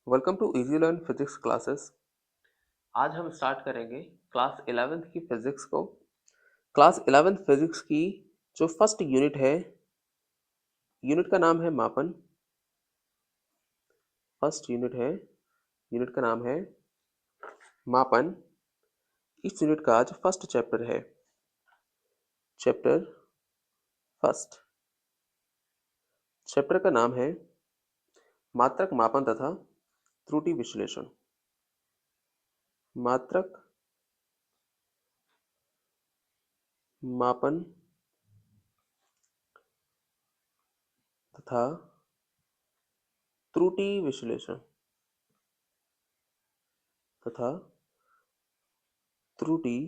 Welcome to easy learn physics classes. आज हम start करेंगे क्लास 11th की फिजिक्स को। क्लास 11th फिजिक्स की जो फर्स्ट यूनिट है, यूनिट का नाम है मापन। फर्स्ट यूनिट है, यूनिट का नाम है मापन। इस यूनिट का जो फर्स्ट चैप्टर है, चैप्टर फर्स्ट, चैप्टर का नाम है मात्रक मापन तथा त्रुटि विश्लेषण। मात्रक मापन तथा त्रुटि विश्लेषण तथा त्रुटि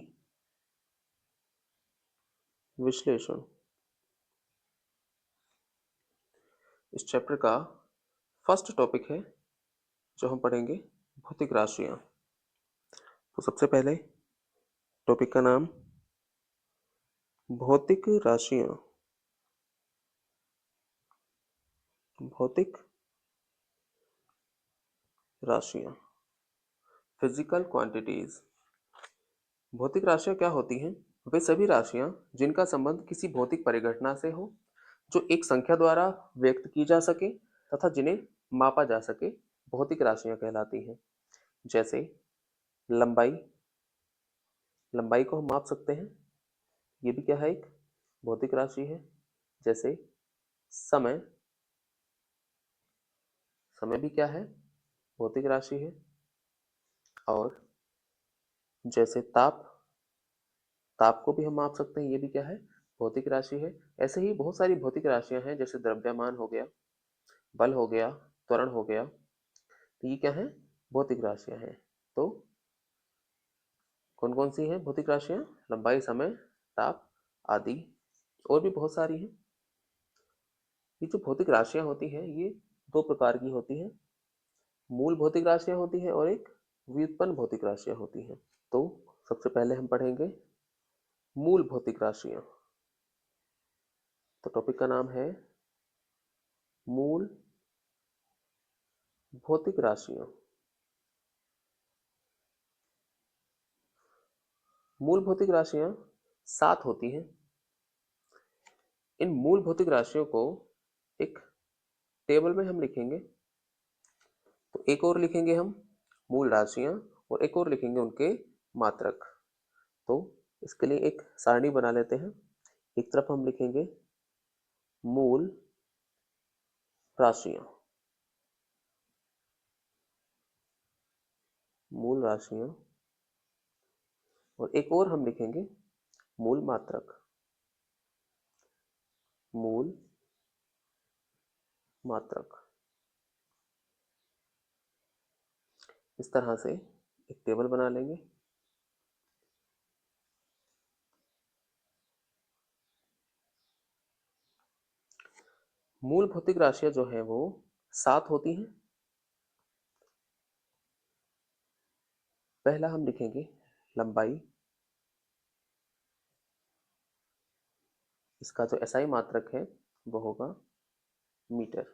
विश्लेषण। इस चैप्टर का फर्स्ट टॉपिक है जो हम पढ़ेंगे भौतिक राशियां। तो सबसे पहले टॉपिक का नाम भौतिक राशियां। भौतिक राशियां, फिजिकल क्वांटिटीज। भौतिक राशियां क्या होती हैं? वे सभी राशियां जिनका संबंध किसी भौतिक परिघटना से हो, जो एक संख्या द्वारा व्यक्त की जा सके तथा जिन्हें मापा जा सके, भौतिक राशियां कहलाती हैं। जैसे लंबाई, लंबाई को हम माप सकते हैं, ये भी क्या है? एक भौतिक राशि है। जैसे समय, समय भी क्या है? भौतिक राशि है। और जैसे ताप, ताप को भी हम माप सकते हैं, ये भी क्या है? भौतिक राशि है। ऐसे ही बहुत सारी भौतिक राशियां हैं, जैसे द्रव्यमान हो गया, बल हो गया, त्वरण हो गया। तो ये क्या है? भौतिक राशियां हैं। तो कौन कौन सी हैं भौतिक राशियां? लंबाई, समय, ताप आदि, और भी बहुत सारी हैं। ये जो भौतिक राशियां होती हैं, ये दो प्रकार की होती हैं। मूल भौतिक राशियां होती हैं और एक व्युत्पन्न भौतिक राशियां होती हैं। तो सबसे पहले हम पढ़ेंगे मूल भौतिक राशियां। तो टॉपिक का नाम है मूल भौतिक राशियां। मूल भौतिक राशियां 7 होती हैं। इन मूल भौतिक राशियों को एक टेबल में हम लिखेंगे। तो एक और लिखेंगे हम मूल राशियां, और एक और लिखेंगे उनके मात्रक। तो इसके लिए एक सारणी बना लेते हैं। एक तरफ हम लिखेंगे मूल राशियां, मूल राशियां, और एक और हम लिखेंगे मूल मात्रक, मूल मात्रक। इस तरह से एक टेबल बना लेंगे। मूल भौतिक राशियां जो है वो 7 होती हैं। पहला हम लिखेंगे लंबाई। इसका जो एसआई मात्रक है वो होगा मीटर।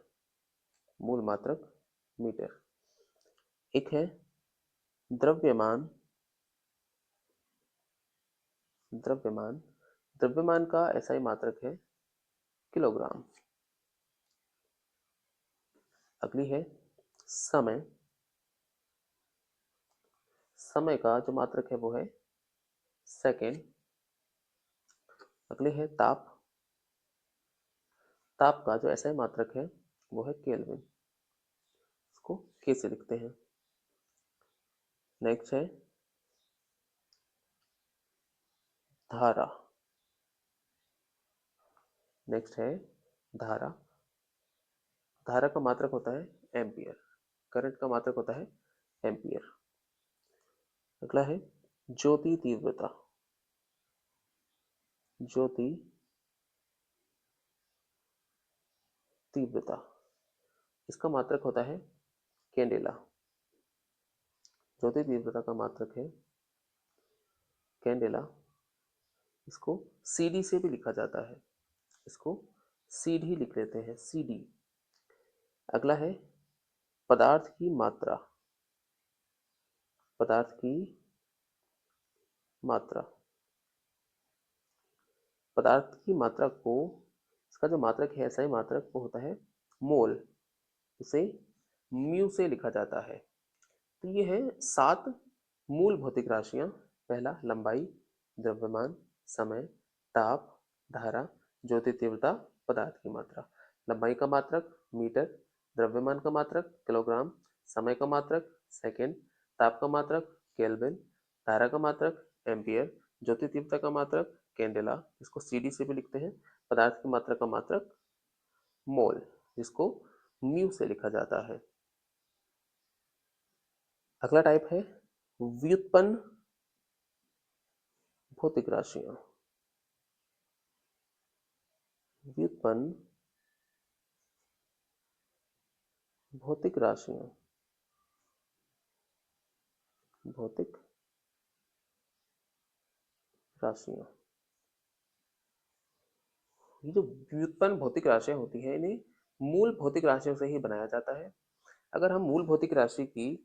मूल मात्रक मीटर। एक है द्रव्यमान। द्रव्यमान, द्रव्यमान का एसआई मात्रक है किलोग्राम। अगली है समय। समय का जो मात्रक है वो है सेकेंड। अगले है ताप। ताप का जो एसआई मात्रक है वो है केल्विन। इसको के से लिखते हैं। नेक्स्ट है धारा। नेक्स्ट है धारा। धारा का मात्रक होता है एम्पियर। करंट का मात्रक होता है एम्पियर। अगला है ज्योति तीव्रता। ज्योति तीव्रता, इसका मात्रक होता है कैंडेला। ज्योति तीव्रता का मात्रक है कैंडेला। इसको सीडी से भी लिखा जाता है। इसको सीडी लिख लेते हैं, सीडी। अगला है पदार्थ की मात्रा, पदार्थ की मात्रा, पदार्थ की मात्रा को, इसका जो मात्रक है SI मात्रक वो होता है मोल, उसे म्यू से लिखा जाता है। तो ये है 7 मूल भौतिक राशियां। पहला लंबाई, द्रव्यमान, समय, ताप, धारा, ज्योति तीव्रता, पदार्थ की मात्रा। लंबाई का मात्रक मीटर, द्रव्यमान का मात्रक किलोग्राम, समय का मात्रक सेकेंड, ताप का मात्रक केल्विन, धारा का मात्रक एम्पियर, ज्योति तीव्रता का मात्रक कैंडेला, इसको CD से भी लिखते हैं। पदार्थ की मात्रा का मात्रक मोल, जिसको म्यू से लिखा जाता है। अगला टाइप है व्युत्पन्न भौतिक राशियां। व्युत्पन्न भौतिक राशियां, भौतिक राशियां। ये जो व्युत्पन्न भौतिक राशियां होती हैं इन्हें मूल भौतिक राशियों से ही बनाया जाता है। अगर हम मूल भौतिक राशि की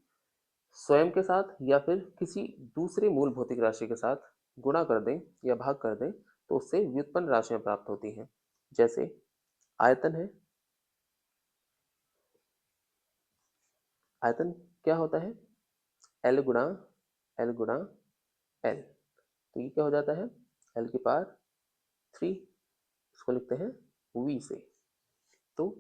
स्वयं के साथ या फिर किसी दूसरे मूल भौतिक राशि के साथ गुणा कर दें या भाग कर दें तो उससे व्युत्पन्न राशियां प्राप्त होती हैं। जैसे आयतन है, आयतन क्या होता है एल गुणा एल। तो ये क्या हो जाता है एल की पावर 3, इसको लिखते हैं वी से। तो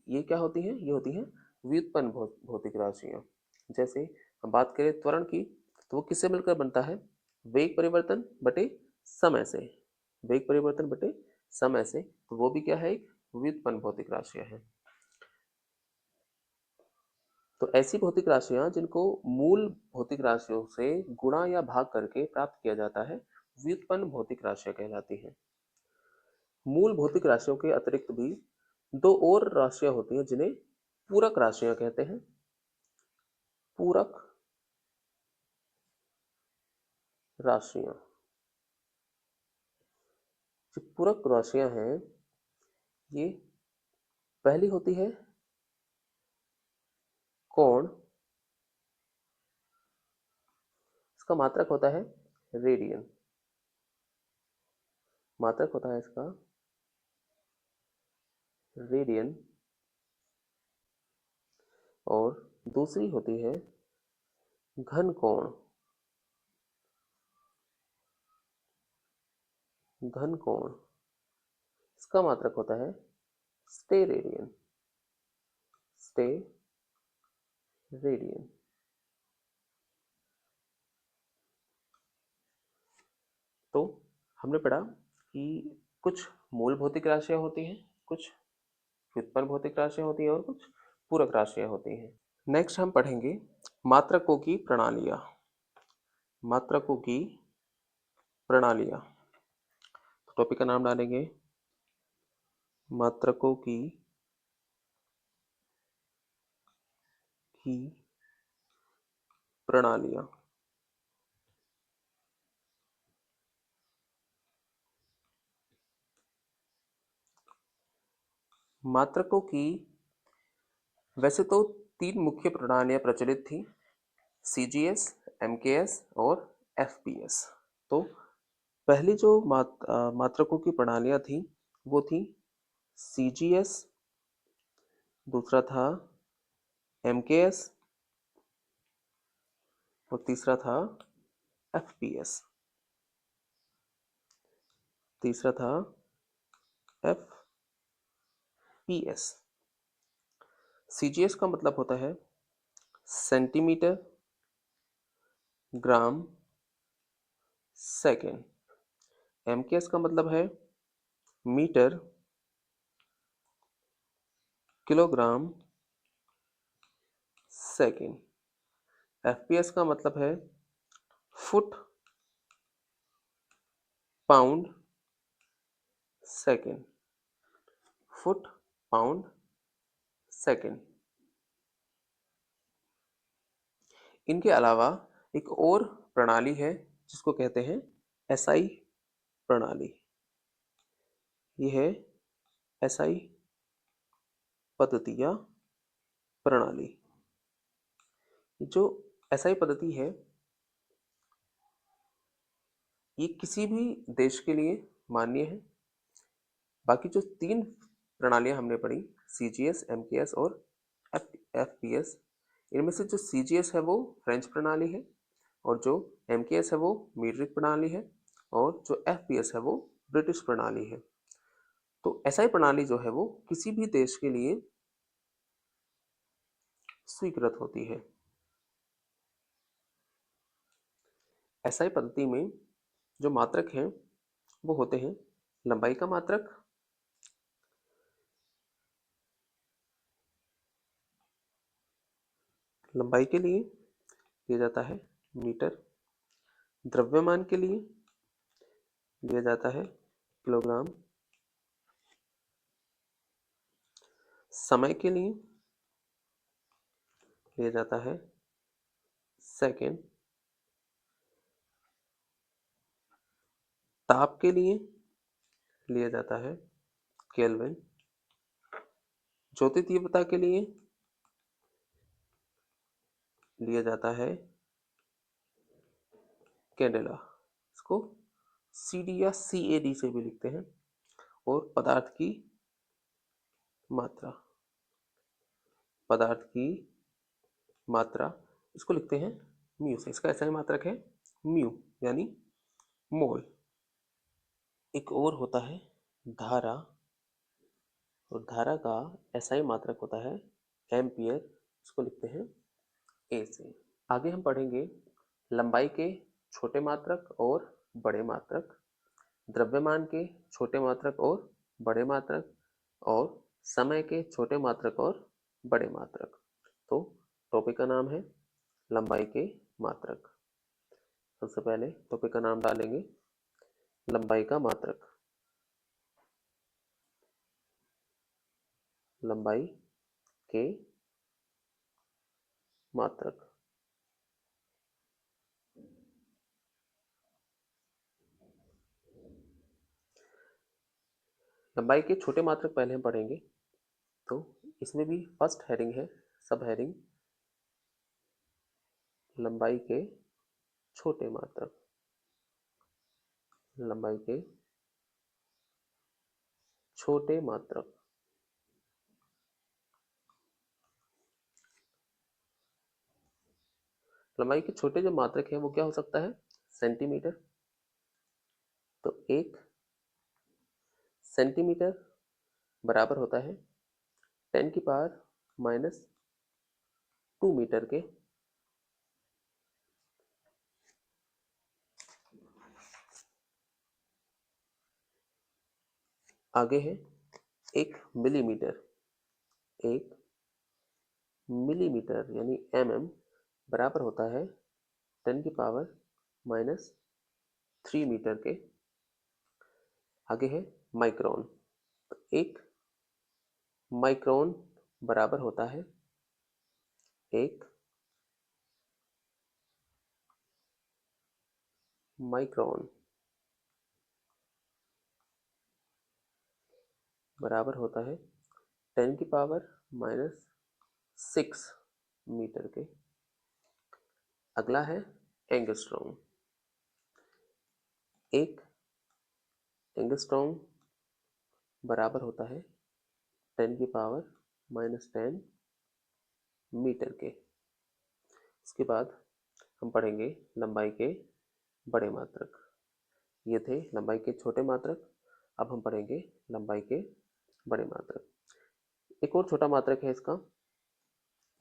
ये क्या होती है, ये होती है व्युत्पन्न भौतिक राशियां। जैसे हम बात करें त्वरण की तो वो किससे मिलकर बनता है, वेग परिवर्तन बटे समय से। वेग परिवर्तन बटे समय से, तो वो भी क्या है, एक व्युत्पन्न भौतिक राशियां है। तो ऐसी भौतिक राशियां जिनको मूल भौतिक राशियों से गुणा या भाग करके प्राप्त किया जाता है व्युत्पन्न भौतिक राशियां कहलाती हैं। मूल भौतिक राशियों के अतिरिक्त भी 2 और राशियां होती हैं जिन्हें पूरक राशियां कहते हैं। पूरक राशियां, जो पूरक राशियां हैं ये पहली होती है कोण, इसका मात्रक होता है रेडियन, मात्रक होता है इसका रेडियन। और दूसरी होती है घन कोण, घन कोण, इसका मात्रक होता है स्टेरेडियन, स्टेरेडियन। तो हमने पढ़ा कि कुछ मूल भौतिक राशियां होती हैं, कुछ व्युत्पन्न भौतिक राशियां होती हैं और कुछ पूरक राशियां होती हैं। नेक्स्ट हम पढ़ेंगे मात्रकों की प्रणालियां, मात्रकों की प्रणालियां। तो टॉपिक का नाम डालेंगे मात्रकों की प्रणालियां। मात्रकों की वैसे तो 3 मुख्य प्रणालियां प्रचलित थी, CGS, MKS और FPS। तो पहली जो मात्रकों की प्रणालियां थी वो थी CGS, दूसरा था MKS और तीसरा था FPS, तीसरा था FPS। CGS का मतलब होता है सेंटीमीटर ग्राम सेकेंड। MKS का मतलब है मीटर किलोग्राम सेकेंड। FPS का मतलब है foot pound second, foot pound second. इनके अलावा एक और प्रणाली है जिसको कहते हैं SI प्रणाली। यह है SI पद्धति या प्रणाली। जो एसआई पद्धति है ये किसी भी देश के लिए मान्य है। बाकी जो 3 प्रणालियाँ हमने पढ़ी, सीजीएस, एमकेएस और एफपीएस, इनमें से जो सीजीएस है वो फ्रेंच प्रणाली है और जो एमकेएस है वो मीट्रिक प्रणाली है और जो एफपीएस है वो ब्रिटिश प्रणाली है। तो एसआई प्रणाली जो है वो किसी भी देश के लिए स्वीकृत होती है। एसआई पद्धति में जो मात्रक हैं वो होते हैं लंबाई का मात्रक, लंबाई के लिए लिया जाता है मीटर, द्रव्यमान के लिए लिया जाता है किलोग्राम, समय के लिए लिया जाता है सेकेंड, ताप के लिए लिया जाता है केल्विन, ज्योति तीव्रता के लिए लिया जाता है कैंडेला, इसको सीडी या सीएडी से भी लिखते हैं। और पदार्थ की मात्रा, पदार्थ की मात्रा इसको लिखते हैं म्यू से। इसका ऐसा मात्रक है म्यू यानी मोल। एक और होता है धारा, और धारा का एसआई मात्रक होता है एम्पियर, इसको लिखते हैं ए से। आगे हम पढ़ेंगे लंबाई के छोटे मात्रक और बड़े मात्रक, द्रव्यमान के छोटे मात्रक और बड़े मात्रक, और समय के छोटे मात्रक और बड़े मात्रक। तो टॉपिक का नाम है लंबाई के मात्रक। सबसे पहले टॉपिक का नाम डालेंगे लंबाई का मात्रक। लंबाई के मात्रक। लंबाई के छोटे मात्रक पहले हम पढ़ेंगे। तो इसमें भी फर्स्ट हेडिंग है सब हेडिंग लंबाई के छोटे मात्रक। लंबाई के छोटे मात्रक। लंबाई के छोटे जो मात्रक है वो क्या हो सकता है, सेंटीमीटर। तो 1 सेंटीमीटर बराबर होता है 10 की पावर माइनस 2 मीटर के। आगे है 1 मिलीमीटर। 1 मिलीमीटर यानी बराबर होता है 10 की पावर माइनस 3 मीटर के। आगे है माइक्रोन। तो 1 माइक्रोन बराबर होता है 1 माइक्रोन बराबर होता है 10 की पावर माइनस 6 मीटर के। अगला है एंगस्ट्रॉम। 1 एंगस्ट्रॉम बराबर होता है 10 की पावर माइनस 10 मीटर के। इसके बाद हम पढ़ेंगे लंबाई के बड़े मात्रक। ये थे लंबाई के छोटे मात्रक। अब हम पढ़ेंगे लंबाई के बड़े मात्रक। एक और छोटा मात्रक है इसका,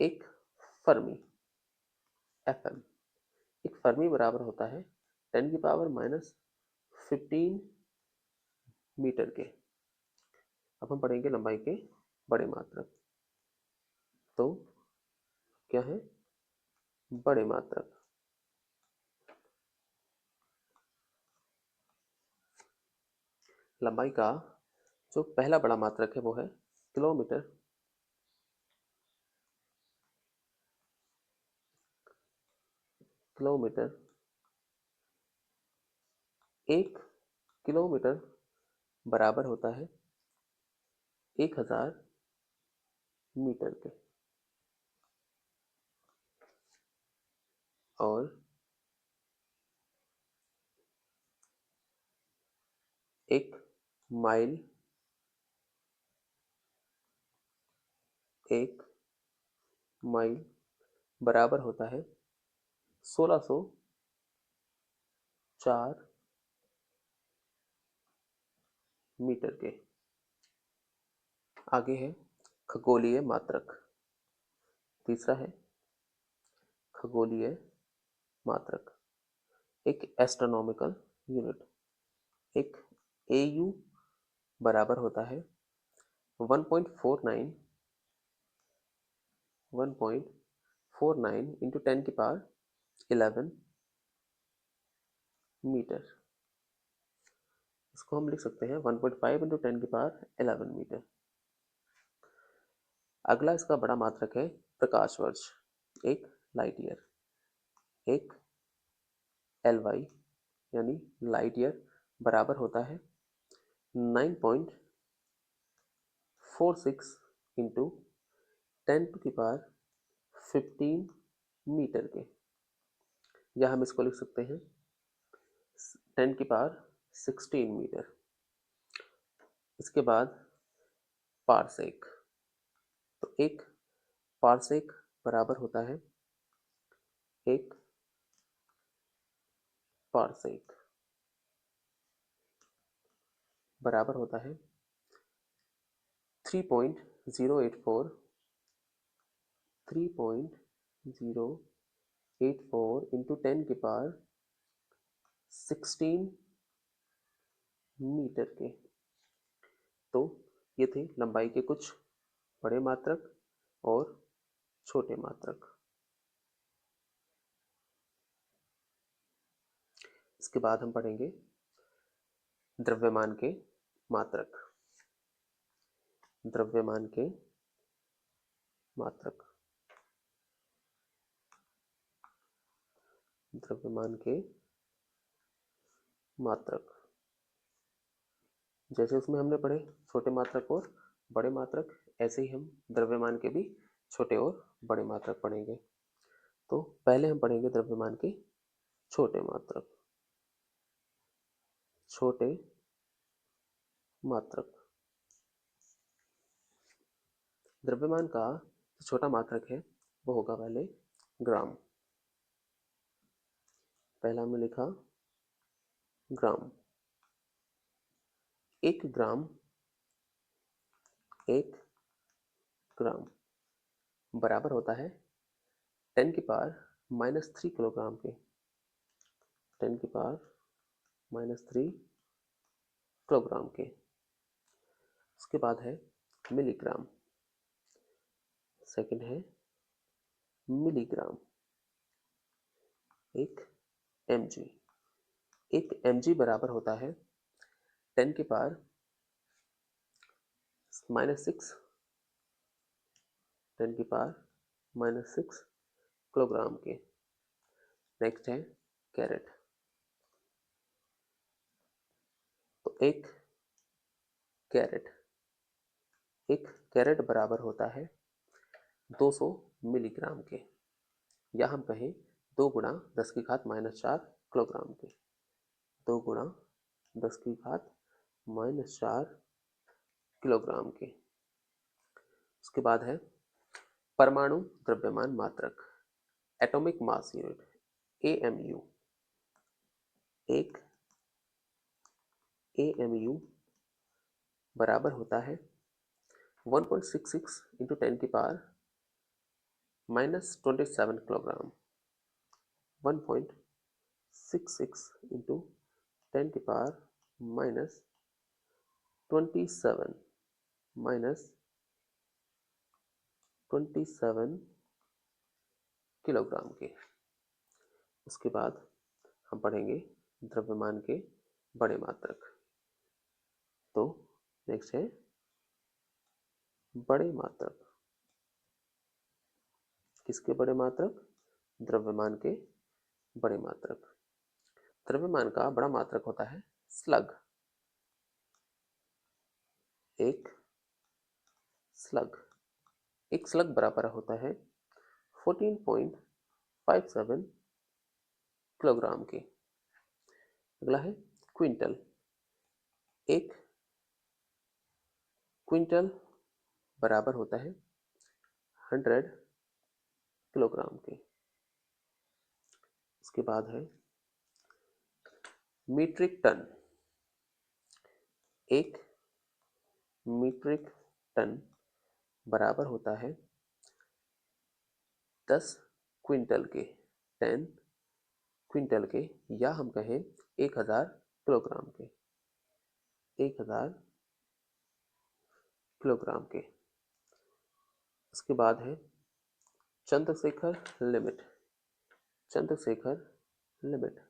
एक फर्मी, एफएम। एक फर्मी बराबर होता है 10 की पावर माइनस 15 मीटर के। अब हम पढ़ेंगे लंबाई के बड़े मात्रक। तो क्या है बड़े मात्रक। लंबाई का जो पहला बड़ा मात्रक है वो है किलोमीटर। किलोमीटर। 1 किलोमीटर बराबर होता है 1000 मीटर के। और 1 माइल 1 माइल बराबर होता है 1604 मीटर के। आगे है खगोलीय मात्रक। तीसरा है खगोलीय मात्रक, एक एस्ट्रोनॉमिकल यूनिट। एक AU बराबर होता है 1.49 into 10 की पावर 11 मीटर। इसको हम लिख सकते हैं 1.5 into 10 की पावर 11 मीटर। अगला इसका बड़ा मात्रक है प्रकाश वर्ष, एक लाइट ईयर। एक LY यानी लाइट ईयर बराबर होता है 9.46 इंटू 10 टू की पावर 15 मीटर के, या हम इसको लिख सकते हैं 10 की पावर 16 मीटर। इसके बाद पारसेक। तो एक पारसेक बराबर होता है एक पारसेक बराबर होता है 3.084 इंटू 10 की पावर 16 मीटर के। तो ये थे लंबाई के कुछ बड़े मात्रक और छोटे मात्रक। इसके बाद हम पढ़ेंगे द्रव्यमान के मात्रक। द्रव्यमान के मात्रक। द्रव्यमान के मात्रक, जैसे उसमें हमने पढ़े छोटे मात्रक और बड़े मात्रक, ऐसे ही हम द्रव्यमान के भी छोटे और बड़े मात्रक पढ़ेंगे। तो पहले हम पढ़ेंगे द्रव्यमान के छोटे मात्रक। छोटे मात्रक। द्रव्यमान का जो छोटा मात्रक है वो होगा पहले ग्राम। पहला हमने लिखा ग्राम। 1 ग्राम बराबर होता है 10 की पावर -3 किलोग्राम के। 10 की पावर -3 किलोग्राम के। उसके बाद है मिलीग्राम। सेकंड है मिलीग्राम। 1 mg। 1 mg बराबर होता है 10 की पावर -6 10 की पावर -6 किलोग्राम के। नेक्स्ट है कैरेट। तो कैरेट एक कैरेट बराबर होता है 200 मिलीग्राम के, या हम कहें 2 गुणा 10 की घात -4 किलोग्राम के। 2 गुणा 10 की घात -4 किलोग्राम के। उसके बाद है परमाणु द्रव्यमान मात्रक, एटॉमिक मास यूनिट, AMU। एक AMU बराबर होता है 1.66 इंटू 10 की पावर -27 किलोग्राम। 1.66 इंटू 10 की पावर -27 किलोग्राम के। उसके बाद हम पढ़ेंगे द्रव्यमान के बड़े मात्रक। तो नेक्स्ट है बड़े मात्रक। किसके बड़े मात्रक? द्रव्यमान के बड़े मात्रक। द्रव्यमान का बड़ा मात्रक होता है स्लग। एक स्लग। एक स्लग बराबर होता है 14.57 किलोग्राम की। अगला है क्विंटल। एक क्विंटल बराबर होता है 100 किलोग्राम के। उसके बाद है मीट्रिक टन। एक मीट्रिक टन बराबर होता है 10 क्विंटल के, 10 क्विंटल के, या हम कहें 1000 किलोग्राम के, 1000 किलोग्राम के। उसके बाद है चंद्रशेखर लिमिट। चंद्रशेखर लिमिट।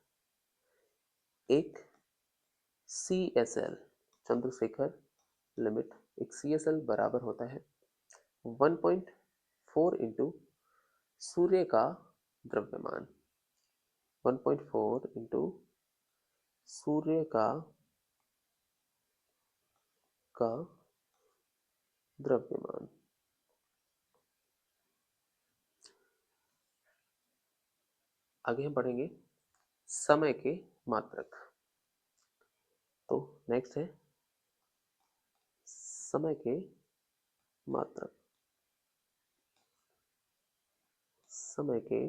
एक CSL, चंद्रशेखर लिमिट, एक CSL बराबर होता है 1.4 इंटू सूर्य का द्रव्यमान। 1.4 इंटू सूर्य का द्रव्यमान। आगे हम पढ़ेंगे समय के मात्रक। तो नेक्स्ट है समय के मात्रक। समय के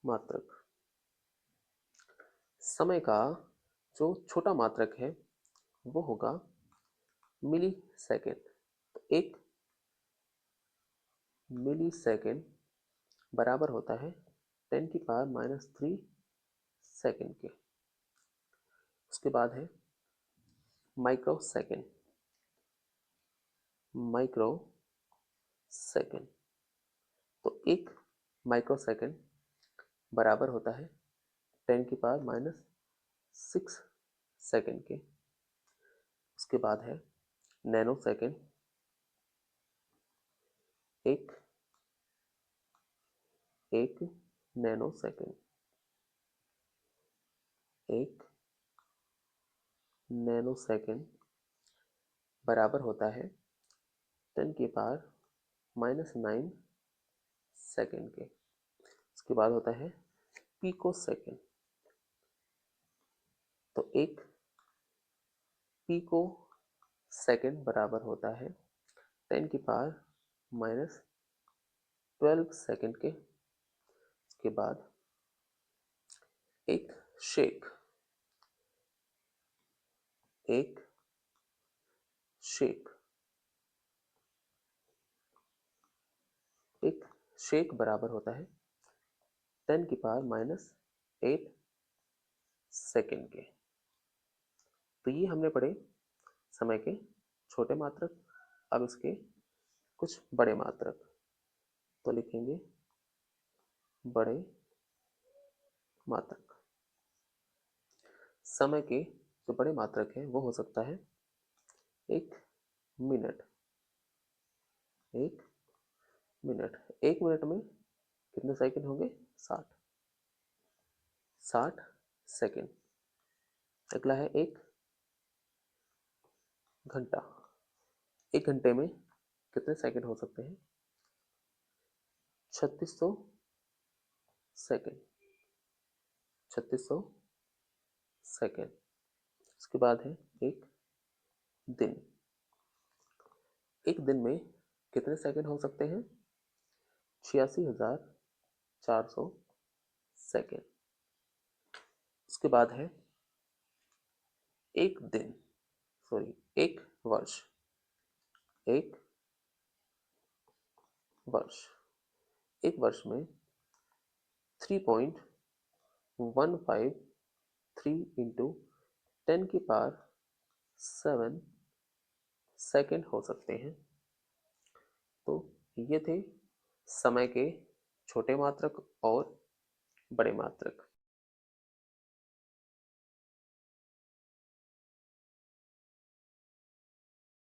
मात्रक। समय का जो छोटा मात्रक है वो होगा मिली सेकेंड। तो एक मिली सेकेंड बराबर होता है 10⁻³ सेकेंड के। उसके बाद है माइक्रो सेकेंड। Micro second. तो एक माइक्रो सेकेंड बराबर होता है 10⁻⁶ सेकेंड के। उसके बाद है नैनो सेकेंड। एक नैनो सेकेंड। एक नैनो सेकेंड बराबर होता है 10⁻⁹ सेकेंड के। उसके बाद होता है पीको सेकेंड। तो एक पीको सेकेंड बराबर होता है 10⁻12 सेकेंड के। उसके बाद एक शेक। एक शेक। एक शेक बराबर होता है 10⁻⁸ सेकेंड के। तो ये हमने पढ़े समय के छोटे मात्रक। अब इसके कुछ बड़े मात्रक। तो लिखेंगे बड़े मात्रक। समय के जो बड़े मात्रक है वो हो सकता है 1 मिनट। 1 मिनट। 1 मिनट में कितने सेकंड होंगे? 60। 60 सेकंड। अगला है 1 घंटा। 1 घंटे में कितने सेकंड हो सकते हैं? 3600 सेकंड। 3600 सेकंड। उसके बाद है 1 दिन। 1 दिन में कितने सेकंड हो सकते हैं? 86,400 सेकंड। उसके बाद है 1 दिन, सॉरी 1 वर्ष। 1 वर्ष। 1 वर्ष में 3.153 इंटू 10⁻⁷ सेकेंड हो सकते हैं। तो ये थे समय के छोटे मात्रक और बड़े मात्रक।